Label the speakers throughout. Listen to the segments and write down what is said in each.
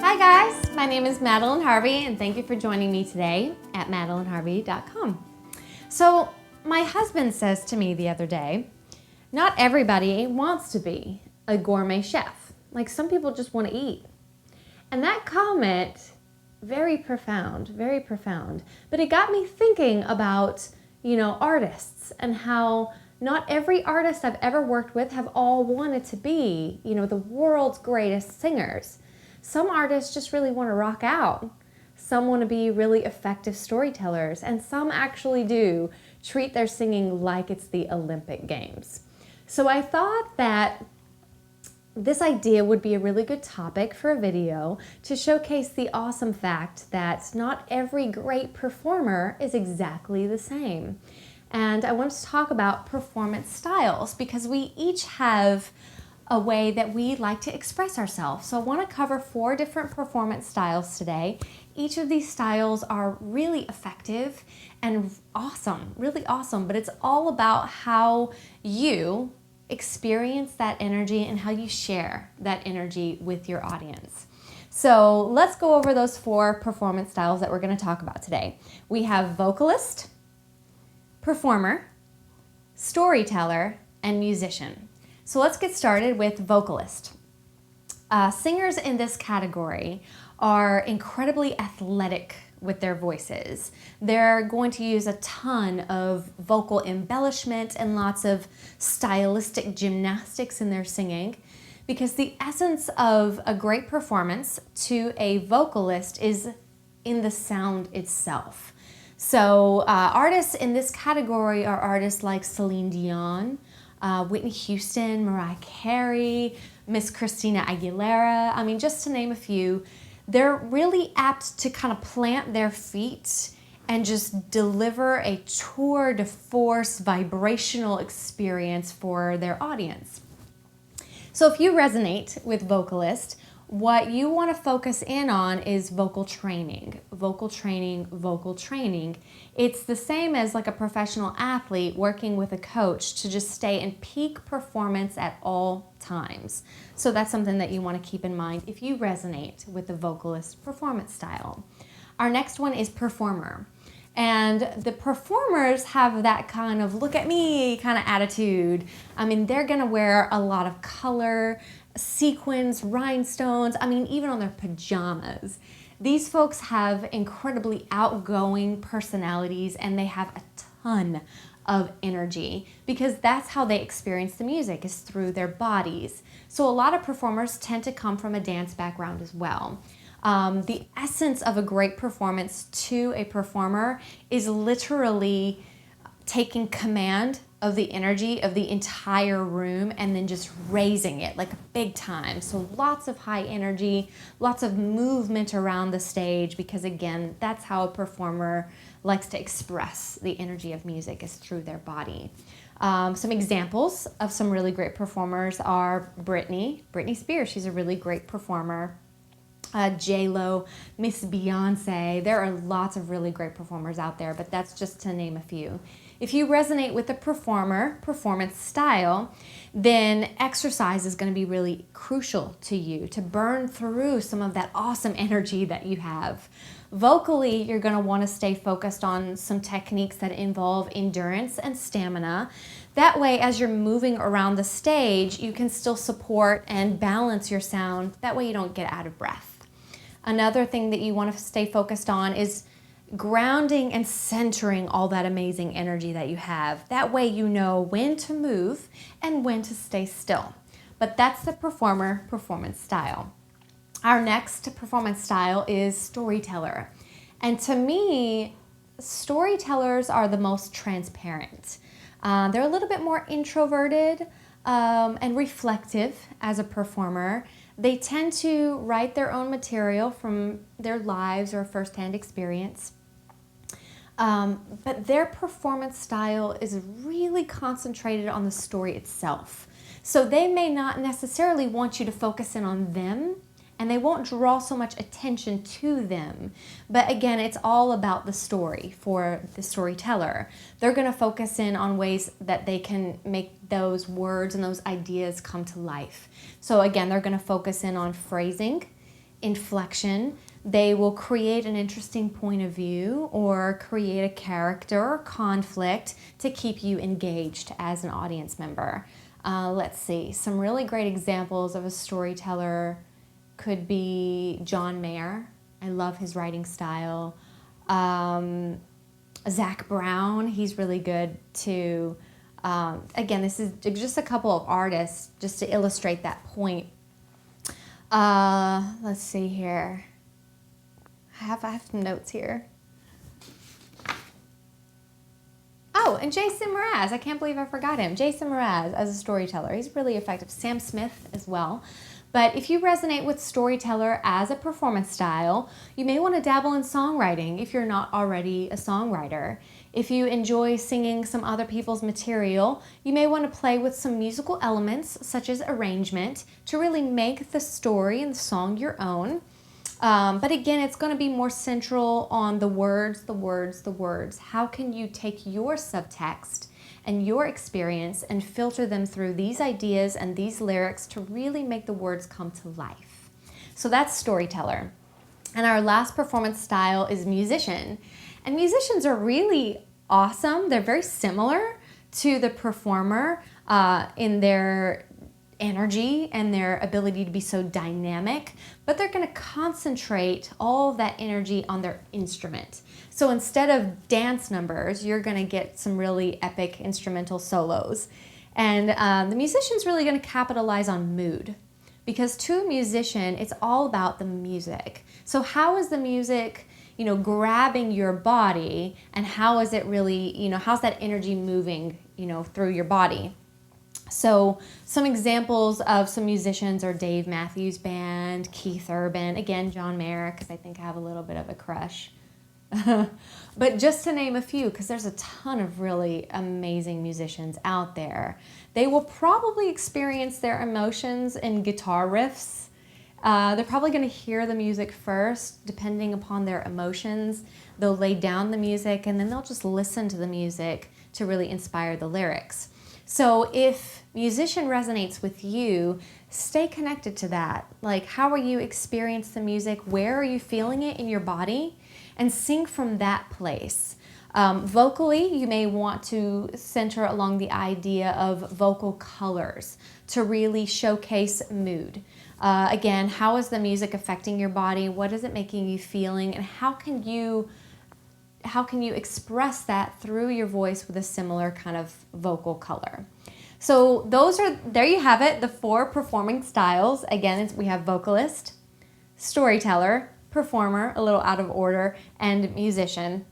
Speaker 1: Hi guys, my name is Madeleine Harvey and thank you for joining me today at madeleineharvey.com. So my husband says to me the other day, not everybody wants to be a gourmet chef. Like some people just want to eat. And that comment, very profound, but it got me thinking about, artists and how not every artist I've ever worked with have all wanted to be, the world's greatest singers. Some artists just really want to rock out. Some want to be really effective storytellers, and some actually do treat their singing like it's the Olympic Games. So I thought that this idea would be a really good topic for a video to showcase the awesome fact that not every great performer is exactly the same. And I want to talk about performance styles because we each have a way that we like to express ourselves. So I want to cover 4 different performance styles today. Each of these styles are really effective and awesome, really awesome, but it's all about how you experience that energy and how you share that energy with your audience. So let's go over those 4 performance styles that we're going to talk about today. We have vocalist, performer, storyteller, and musician. So let's get started with vocalist. Singers in this category are incredibly athletic with their voices. They're going to use a ton of vocal embellishment and lots of stylistic gymnastics in their singing because the essence of a great performance to a vocalist is in the sound itself. So artists in this category are artists like Celin Dion, Whitney Houston, Mariah, Miss Christina Aguilera. I mean, just to name a few, they're really apt to kind of plant their feet and just deliver a tour de force vibrational experience for their audience. So if you resonate with vocalist, what you want to focus in on is vocal training. It's the same as like a professional athlete working with a coach to just stay in peak performance at all times. So that's something that you want to keep in mind if you resonate with the vocalist performance style. Our next one is performer. And the performers have that kind of look at me kind of attitude. I mean, they're going to wear a lot of color, sequins, rhinestones, even on their pajamas. These folks have incredibly outgoing personalities and they have a ton of energy because that's how they experience the music, is through their bodies. So a lot of performers tend to come from a dance background as well. The essence of a great performance to a performer is literally taking command of the energy of the entire room and then just raising it like big time. So lots of high energy, lots of movement around the stage because again, that's how a performer likes to express the energy of music, is through their body. Some examples of some really great performers are Britney Spears. She's a really great performer. J-Lo, Miss Beyonce. There are lots of really great performers out there, but that's just to name a few. If you resonate with the performance style, then exercise is going to be really crucial to you to burn through some of that awesome energy that you have. Vocally, you're going to want to stay focused on some techniques that involve endurance and stamina. That way, as you're moving around the stage, you can still support and balance your sound. That way you don't get out of breath. Another thing that you want to stay focused on is grounding and centering all that amazing energy that you have. That way you know when to move and when to stay still. But that's the performance style. Our next performance style is storyteller. And to me, storytellers are the most transparent. They're a little bit more introverted and reflective as a performer. They tend to write their own material from their lives or firsthand experience. But their performance style is really concentrated on the story itself. So they may not necessarily want you to focus in on them, and they won't draw so much attention to them. But again, it's all about the story for the storyteller. They're going to focus in on ways that they can make those words and those ideas come to life. So again, they're going to focus in on phrasing inflection. They will create an interesting point of view or create a character or conflict to keep you engaged as an audience member. Let's see, some really great examples of a storyteller could be John Mayer. I love his writing style. Zach Brown, he's really good too. Again, this is just a couple of artists just to illustrate that point. Let's see here. I have some notes here. Oh, and Jason Mraz. I can't believe I forgot him. Jason Mraz as a storyteller. He's really effective. Sam Smith as well. But if you resonate with storyteller as a performance style, you may want to dabble in songwriting if you're not already a songwriter. If you enjoy singing some other people's material, you may want to play with some musical elements such as arrangement to really make the story and the song your own. But again, it's going to be more central on the words, the words, the words. How can you take your subtext and your experience and filter them through these ideas and these lyrics to really make the words come to life? So that's storyteller. And our last performance style is musician. And musicians are really awesome. They're very similar to the performer in their energy and their ability to be so dynamic, but they're going to concentrate all of that energy on their instrument. So instead of dance numbers, you're going to get some really epic instrumental solos. And the musician's really going to capitalize on mood, because to a musician, it's all about the music. So how is the music, grabbing your body, and how is it really, how's that energy moving, through your body? So some examples of some musicians are Dave Matthews Band, Keith Urban, again, John Mayer, because I think I have a little bit of a crush. But just to name a few, because there's a ton of really amazing musicians out there. They will probably experience their emotions in guitar riffs. They're probably going to hear the music first, depending upon their emotions. They'll lay down the music, and then they'll just listen to the music to really inspire the lyrics. So if musician resonates with you, stay connected to that. Like, how are you experiencing the music? Where are you feeling it in your body? And sing from that place. Vocally, you may want to center along the idea of vocal colors to really showcase mood. Again, how is the music affecting your body? What is it making you feeling? And how can you express that through your voice with a similar kind of vocal color? So there you have it, the 4 performing styles. Again, we have vocalist, storyteller, performer, a little out of order, and musician.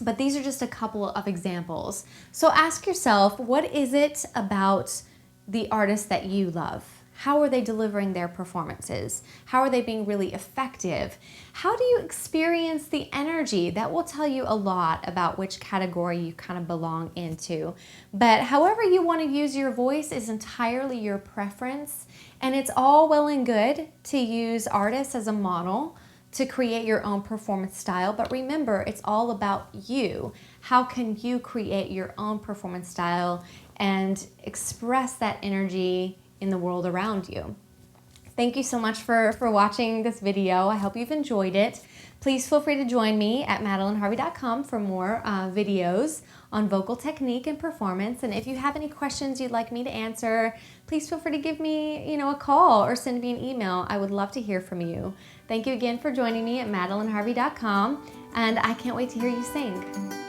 Speaker 1: But these are just a couple of examples. So ask yourself, what is it about the artist that you love? How are they delivering their performances? How are they being really effective? How do you experience the energy? That will tell you a lot about which category you kind of belong into. But however you want to use your voice is entirely your preference. And it's all well and good to use artists as a model to create your own performance style. But remember, it's all about you. How can you create your own performance style and express that energy in the world around you? Thank you so much for watching this video. I hope you've enjoyed it. Please feel free to join me at madeleineharvey.com for more videos on vocal technique and performance. And if you have any questions you'd like me to answer, please feel free to give me a call or send me an email. I would love to hear from you. Thank you again for joining me at madeleineharvey.com, and I can't wait to hear you sing.